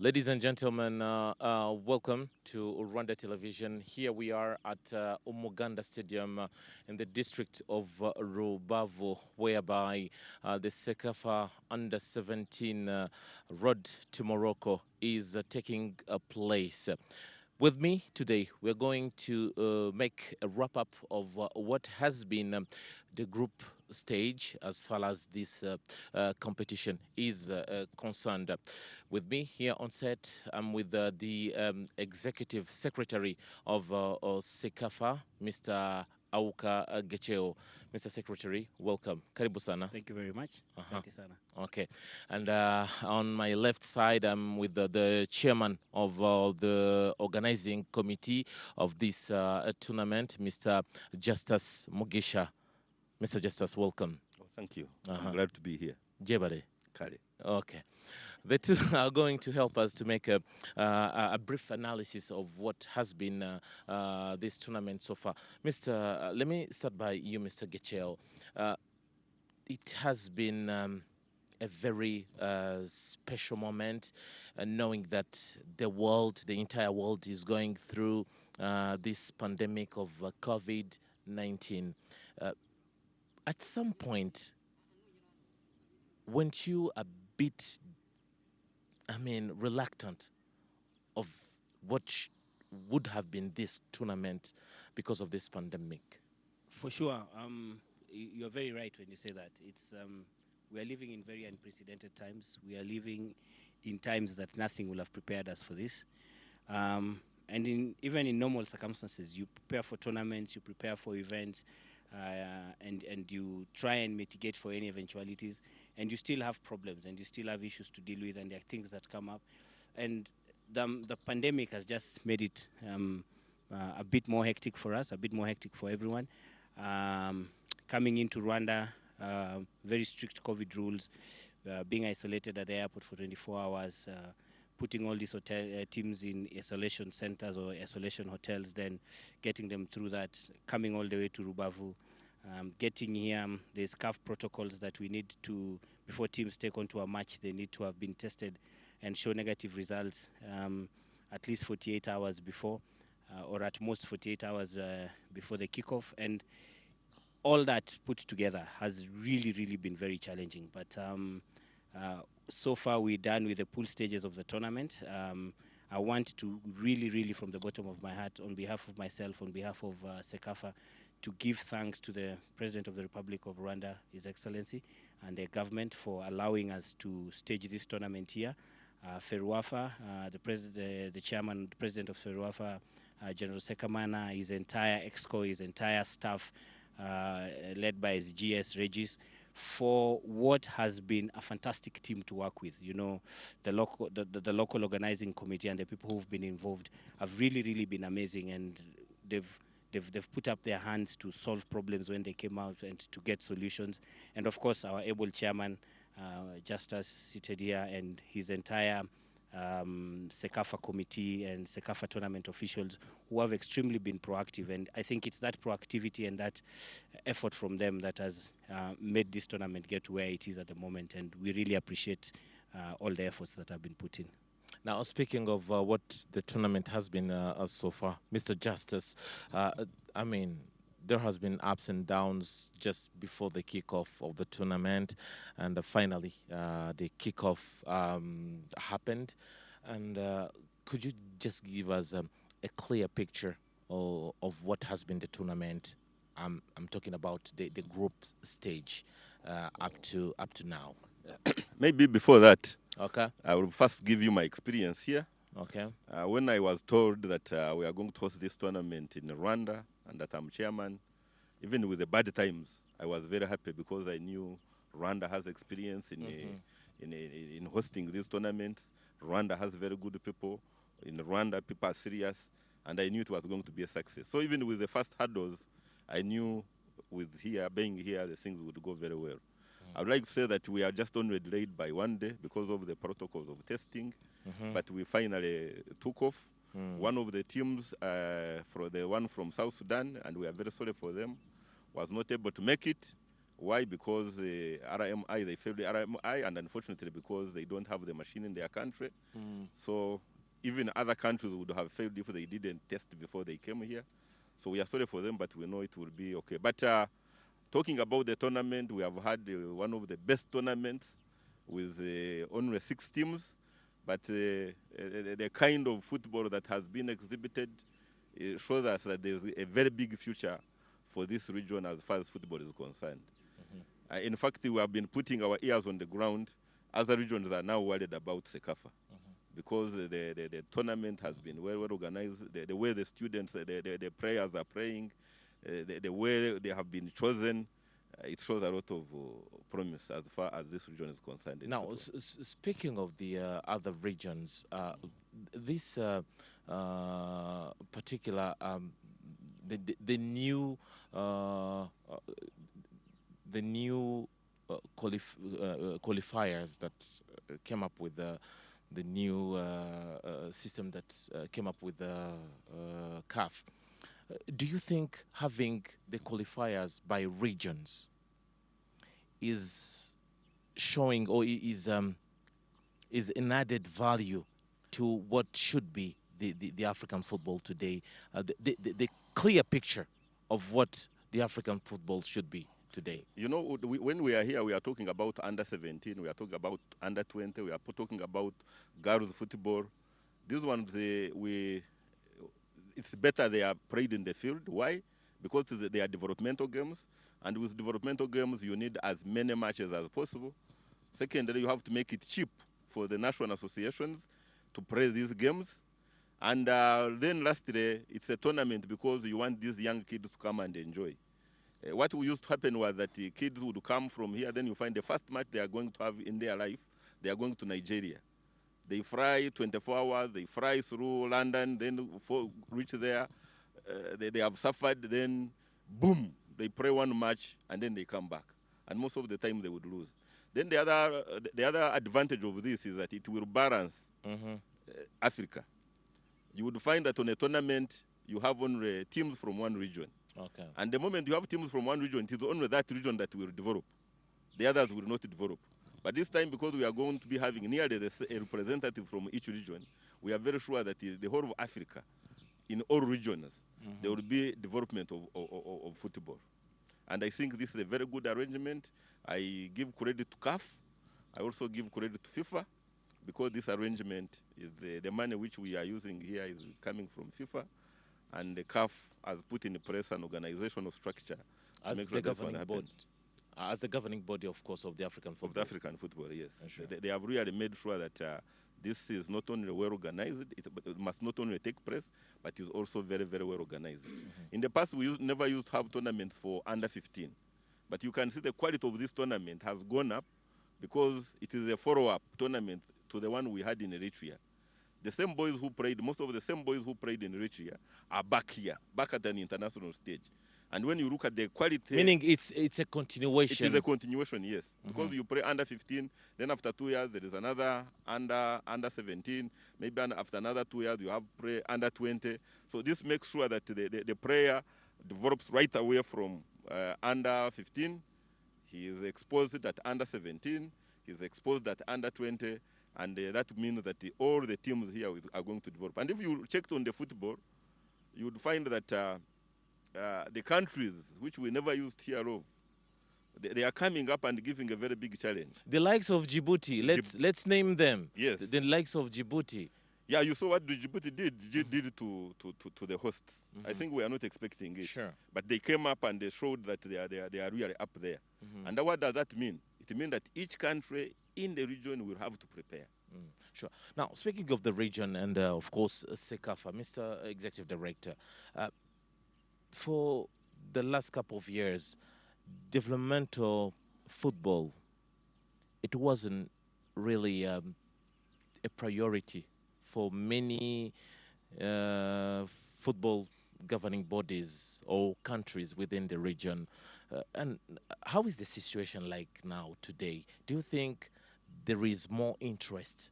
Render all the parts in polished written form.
Ladies and gentlemen, welcome to Rwanda Television. Here we are at Umuganda Stadium in the district of Rubavu, whereby the CECAFA Under-17 Road to Morocco is taking place. With me today, we're going to make a wrap-up of what has been the group stage as far as this competition is concerned. With me here on set, I'm with the executive secretary of CECAFA, Mr. Auka Gecheo. Mr. Secretary, welcome. Karibu sana. Thank you very much. Asante sana. Okay. And on my left side, I'm with the chairman of the organizing committee of this tournament, Mr. Justus Mugisha. Mr. Justus, welcome. Oh, thank you. I'm glad to be here. Jebare. Kale. Okay. The two are going to help us to make a brief analysis of what has been this tournament so far. Let me start by you, Mr. Gechel. It has been a very special moment, knowing that the entire world is going through this pandemic of COVID-19. At some point, weren't you a bit, reluctant of what would have been this tournament because of this pandemic? For sure. You're very right when you say that. We are living in very unprecedented times. We are living in times that nothing will have prepared us for this. And even in normal circumstances, you prepare for tournaments, you prepare for events, and you try and mitigate for any eventualities, and you still have problems and you still have issues to deal with, and there are things that come up. And the pandemic has just made it a bit more hectic for us, a bit more hectic for everyone. Coming into Rwanda, very strict COVID rules, being isolated at the airport for 24 hours, putting all these teams in isolation centers or isolation hotels, then getting them through that, coming all the way to Rubavu, getting here. There's CAF protocols that we need to, before teams take on to a match, they need to have been tested and show negative results at least 48 hours before, or at most 48 hours before the kickoff. And all that put together has really, really been very challenging. But so far we're done with the pool stages of the tournament. I want to really, really, from the bottom of my heart, on behalf of myself, on behalf of CECAFA, to give thanks to the President of the Republic of Rwanda, His Excellency, and the government for allowing us to stage this tournament here. FERWAFA, the chairman, the president of FERWAFA, General Sekamana, his entire EXCO, his entire staff, led by his GS Regis, for what has been a fantastic team to work with. You know, the local organizing committee and the people who've been involved have really, really been amazing, and they've put up their hands to solve problems when they came out and to get solutions. And of course, our able chairman, Justus, seated here, and his entire CECAFA committee and CECAFA tournament officials who have extremely been proactive. And I think it's that proactivity and that effort from them that has made this tournament get to where it is at the moment. And we really appreciate all the efforts that have been put in. Now, speaking of what the tournament has been so far, Mr. Justus, there has been ups and downs just before the kickoff of the tournament, and finally the kickoff happened. And could you just give us a clear picture of what has been the tournament? I'm talking about the group stage up to now. Maybe before that, Okay. I will first give you my experience here. Okay. When I was told that we are going to host this tournament in Rwanda and that I'm chairman, even with the bad times, I was very happy because I knew Rwanda has experience in hosting these tournaments. Rwanda has very good people. In Rwanda, people are serious, and I knew it was going to be a success. So even with the first hurdles, I knew being here, the things would go very well. I would like to say that we are just only delayed by 1 day because of the protocols of testing, but we finally took off. One of the teams, for the one from South Sudan, and we are very sorry for them, was not able to make it. Why? Because RMI, they failed the RMI, and unfortunately because they don't have the machine in their country. So even other countries would have failed if they didn't test before they came here. So we are sorry for them, but we know it will be okay. But talking about the tournament, we have had one of the best tournaments with only 6 teams. But the kind of football that has been exhibited shows us that there's a very big future for this region as far as football is concerned. In fact, we have been putting our ears on the ground. Other regions are now worried about CECAFA because the tournament has been well organized. The way the students, the players are playing, the way they have been chosen, it shows a lot of promise as far as this region is concerned. Now, speaking of the other regions, this particular the new qualifiers that came up with the new system that came up with CAF. Do you think having the qualifiers by regions is showing or is an added value to what should be the African football today, the clear picture of what the African football should be today? You know, when we are here, we are talking about under 17, we are talking about under 20, we are talking about girls football. These ones, it's better they are played in the field. Why? Because they are developmental games, and with developmental games, you need as many matches as possible. Secondly, you have to make it cheap for the national associations to play these games. And then lastly, it's a tournament because you want these young kids to come and enjoy. What used to happen was that the kids would come from here, then you find the first match they are going to have in their life, they are going to Nigeria. They fly 24 hours, they fly through London, then reach there, they have suffered, then boom, they play one match, and then they come back. And most of the time they would lose. Then the other advantage of this is that it will balance Africa. You would find that on a tournament, you have only teams from one region. Okay. And the moment you have teams from one region, it is only that region that will develop. The others will not develop. But this time, because we are going to be having nearly a representative from each region, we are very sure that the whole of Africa, in all regions, there will be development of football. And I think this is a very good arrangement. I give credit to CAF. I also give credit to FIFA, because this arrangement is the money which we are using here is coming from FIFA. And the CAF has put in place an organizational structure as to make the sure governing body. As the governing body, of course, of the African football. Of the African football, yes. Sure. They have really made sure that this is not only well organized, it must not only take place, but is also very, very well organized. In the past, we never used to have tournaments for under 15. But you can see the quality of this tournament has gone up because it is a follow-up tournament to the one we had in Eritrea. The same boys who played, most of the same boys who played in Eritrea are back here, back at an international stage. And when you look at the quality... Meaning it's a continuation. It is a continuation, yes. Because you play under 15, then after 2 years there is another under 17. Maybe after another 2 years you have play under 20. So this makes sure that the player develops right away from under 15. He is exposed at under 17. He is exposed at under 20. And that means that all the teams here are going to develop. And if you checked on the football, you would find that the countries which we never used to hear of, they are coming up and giving a very big challenge. The likes of Djibouti, let's name them. Yes. The likes of Djibouti. Yeah, you saw what Djibouti did to the hosts. I think we are not expecting it. Sure. But they came up and they showed that they are really up there. And what does that mean? It means that each country in the region will have to prepare. Sure. Now, speaking of the region and, of course, CECAFA, Mr. Executive Director, for the last couple of years, developmental football, it wasn't really a priority for many football governing bodies or countries within the region. And how is the situation like now today? Do you think there is more interest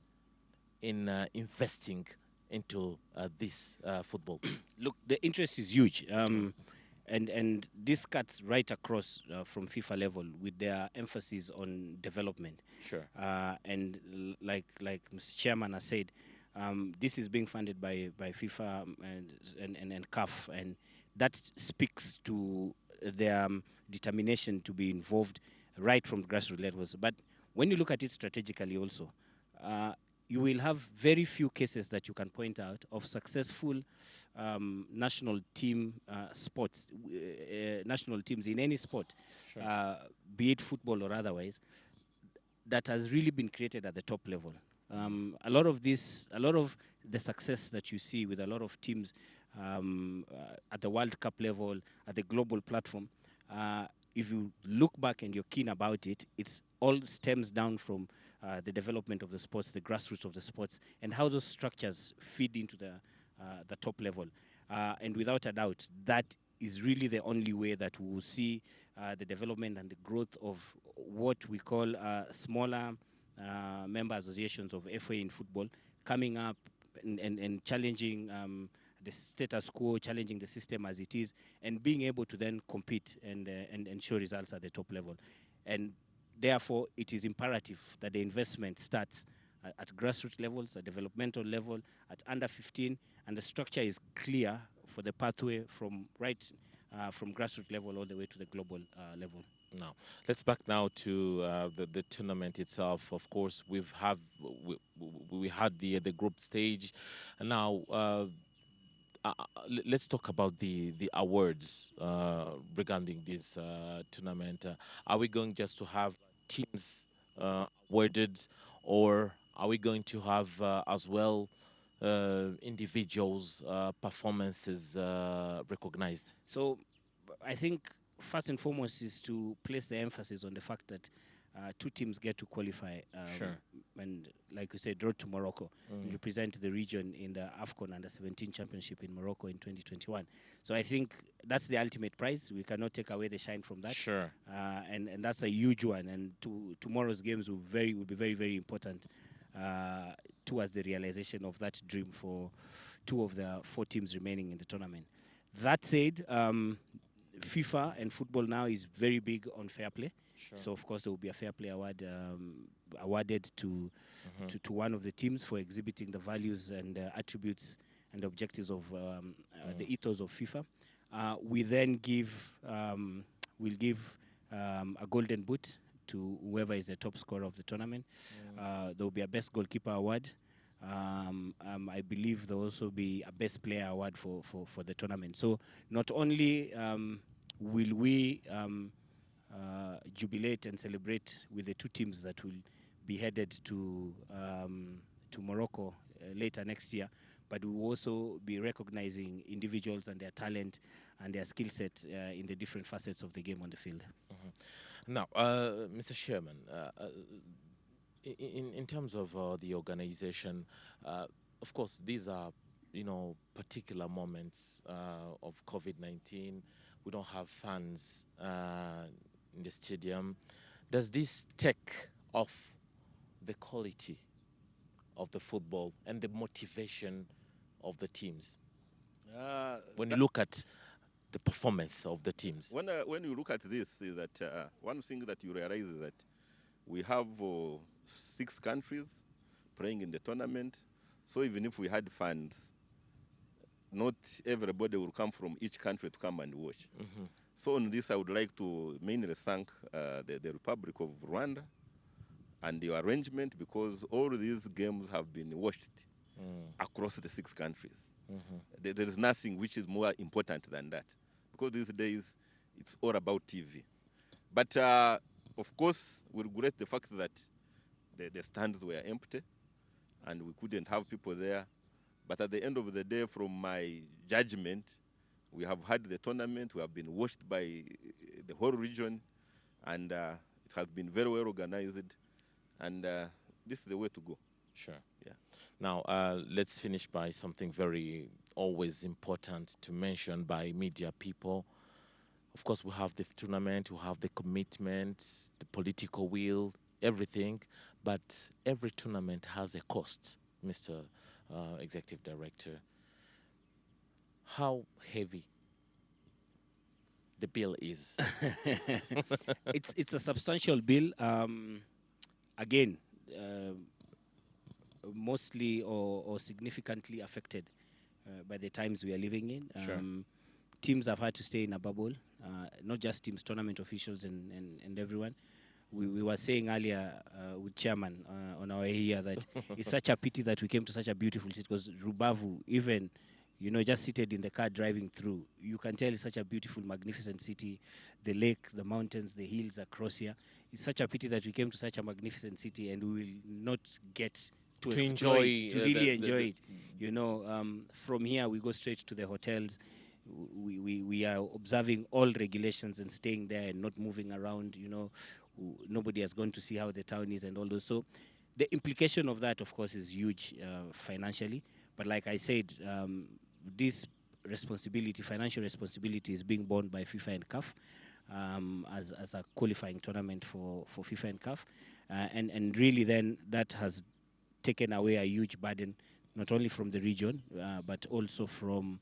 in investing into this football? Look, the interest is huge. and this cuts right across from FIFA level with their emphasis on development. Sure. And like Mr. Chairman has said, this is being funded by FIFA and CAF, and that speaks to their determination to be involved right from grassroots levels. But when you look at it strategically also, you will have very few cases that you can point out of successful national team sports, national teams in any sport, Sure. be it football or otherwise, that has really been created at the top level. A lot of the success that you see with a lot of teams at the World Cup level, at the global platform, if you look back and you're keen about it, it's all stems down from the development of the sports, the grassroots of the sports, and how those structures feed into the top level. And without a doubt, that is really the only way that we will see the development and the growth of what we call smaller member associations of FA in football coming up and challenging the status quo, challenging the system as it is, and being able to then compete and show results at the top level. And therefore, it is imperative that the investment starts at grassroots levels, at developmental level, at under 15, and the structure is clear for the pathway from from grassroots level all the way to the global level. Now, let's back now to the tournament itself. Of course, we had the group stage, and now let's talk about the awards regarding this tournament. Are we going just to have teams awarded, or are we going to have as well individuals' performances recognized? So I think first and foremost is to place the emphasis on the fact that two teams get to qualify. Sure. And like we said, road to Morocco and represent the region in the AFCON Under-17 Championship in Morocco in 2021. So I think that's the ultimate prize. We cannot take away the shine from that. Sure. And that's a huge one. And tomorrow's games will be very, very important towards the realization of that dream for two of the four teams remaining in the tournament. That said, FIFA and football now is very big on fair play. Sure. So of course there will be a fair play award awarded to one of the teams for exhibiting the values and attributes and objectives of the ethos of FIFA. We then we'll give a golden boot to whoever is the top scorer of the tournament. There will be a best goalkeeper award. I believe there will also be a best player award for the tournament. So not only will we jubilate and celebrate with the two teams that will be headed to Morocco later next year, but we will also be recognizing individuals and their talent and their skill set in the different facets of the game on the field. Now, Mr. Chairman, in terms of the organization, of course, these are particular moments of COVID-19. We don't have fans in the stadium. Does this take off the quality of the football and the motivation of the teams? When you look at the performance of the teams. When you look at this, is that one thing that you realize is that we have 6 countries playing in the tournament. So even if we had fans, not everybody will come from each country to come and watch. So on this, I would like to mainly thank the Republic of Rwanda and the arrangement, because all these games have been watched across the 6 countries. There is nothing which is more important than that, because these days it's all about TV. But of course, we regret the fact that the stands were empty and we couldn't have people there. But at the end of the day, from my judgment, we have had the tournament, we have been watched by the whole region, and it has been very well organized, and this is the way to go. Sure. Yeah. Now, let's finish by something very always important to mention by media people. Of course, we have the tournament, we have the commitment, the political will, everything, but every tournament has a cost, Mr. Executive Director. How heavy the bill is? It's a substantial bill. Again, mostly or significantly affected by the times we are living in. Sure. Teams have had to stay in a bubble, not just teams, tournament officials and everyone. We were saying earlier with chairman on our way here that it's such a pity that we came to such a beautiful city, because Rubavu, even, just seated in the car driving through, you can tell it's such a beautiful, magnificent city. The lake, the mountains, the hills across here. It's such a pity that we came to such a magnificent city and we will not get to enjoy to really enjoy it. From here we go straight to the hotels. We are observing all regulations and staying there and not moving around. Nobody has gone to see how the town is and all those. So the implication of that, of course, is huge financially. But like I said, this responsibility, financial responsibility, is being borne by FIFA and CAF as a qualifying tournament for FIFA and CAF. And really then that has taken away a huge burden, not only from the region, but also from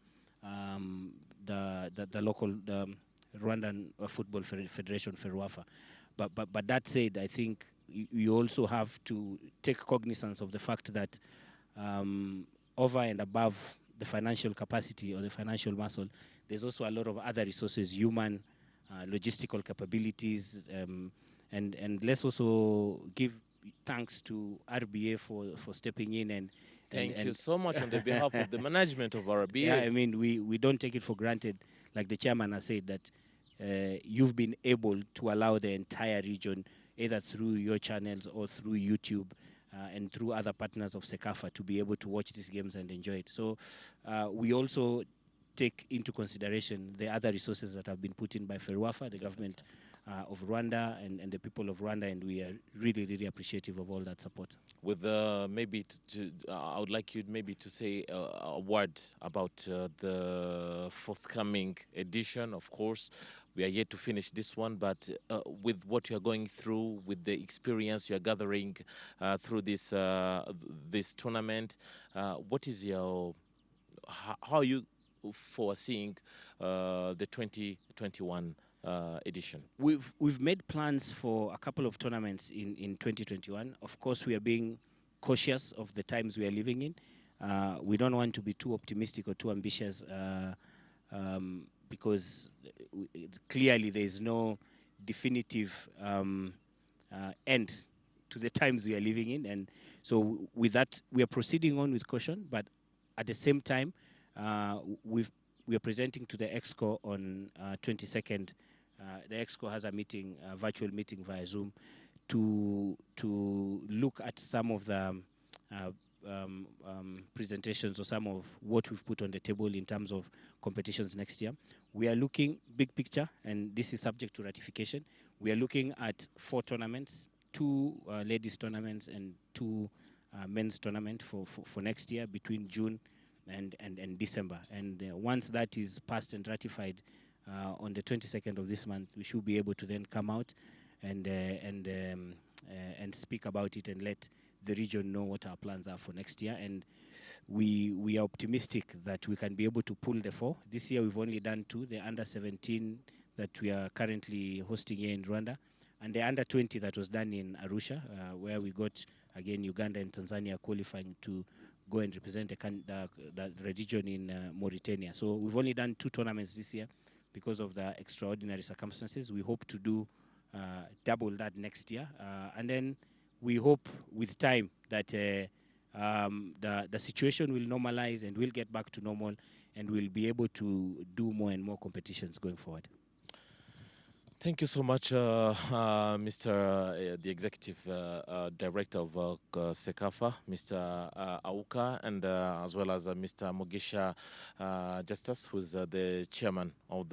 the local Rwandan Football Federation, FERWAFA. But that said, I think you also have to take cognizance of the fact that over and above the financial capacity or the financial muscle, there's also a lot of other resources, human, logistical capabilities, and let's also give thanks to RBA for stepping in and Thank you so much on the behalf of the management of RBA. Yeah, I mean, we don't take it for granted. Like the chairman has said, that you've been able to allow the entire region, either through your channels or through YouTube and through other partners of CECAFA, to be able to watch these games and enjoy it. So we also take into consideration the other resources that have been put in by FERWAFA, the government of Rwanda, and the people of Rwanda, and we are really, really appreciative of all that support. With maybe I would like you maybe to say a word about the forthcoming edition. Of course, we are yet to finish this one, but with what you are going through, with the experience you are gathering through this this tournament, what is your how are you foreseeing the 2021 edition? We've made plans for a couple of tournaments in 2021. Of course, we are being cautious of the times we are living in. We don't want to be too optimistic or too ambitious because clearly there is no definitive end to the times we are living in. And so with that, we are proceeding on with caution, but at the same time, we are presenting to the EXCO on 22nd. The EXCO has a meeting, a virtual meeting via Zoom, to look at some of the presentations or some of what we've put on the table in terms of competitions next year. We are looking big picture, and this is subject to ratification. We are looking at 4 tournaments, 2 ladies tournaments and 2 men's tournament for next year between June and December. And once that is passed and ratified on the 22nd of this month, we should be able to then come out and speak about it and let the region know what our plans are for next year. And we are optimistic that we can be able to pull the 4. This year we've only done 2, the under-17 that we are currently hosting here in Rwanda, and the under-20 that was done in Arusha, where we got, again, Uganda and Tanzania qualifying to go and represent the region in Mauritania. So we've only done 2 tournaments this year because of the extraordinary circumstances. We hope to do double that next year. And then we hope with time that the situation will normalize and we'll get back to normal and we'll be able to do more and more competitions going forward. Thank you so much, Mr. The Executive Director of CECAFA, Mr. Auka, and as well as Mr. Mugisha Justus, who's the chairman of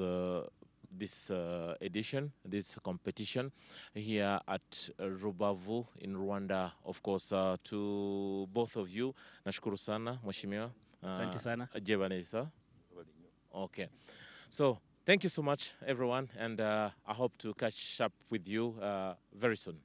this edition, this competition here at Rubavu in Rwanda. Of course, to both of you, nashukuru sana, mheshimiwa. Asante sana. Jebanisa. Okay. So, thank you so much, everyone, and I hope to catch up with you very soon.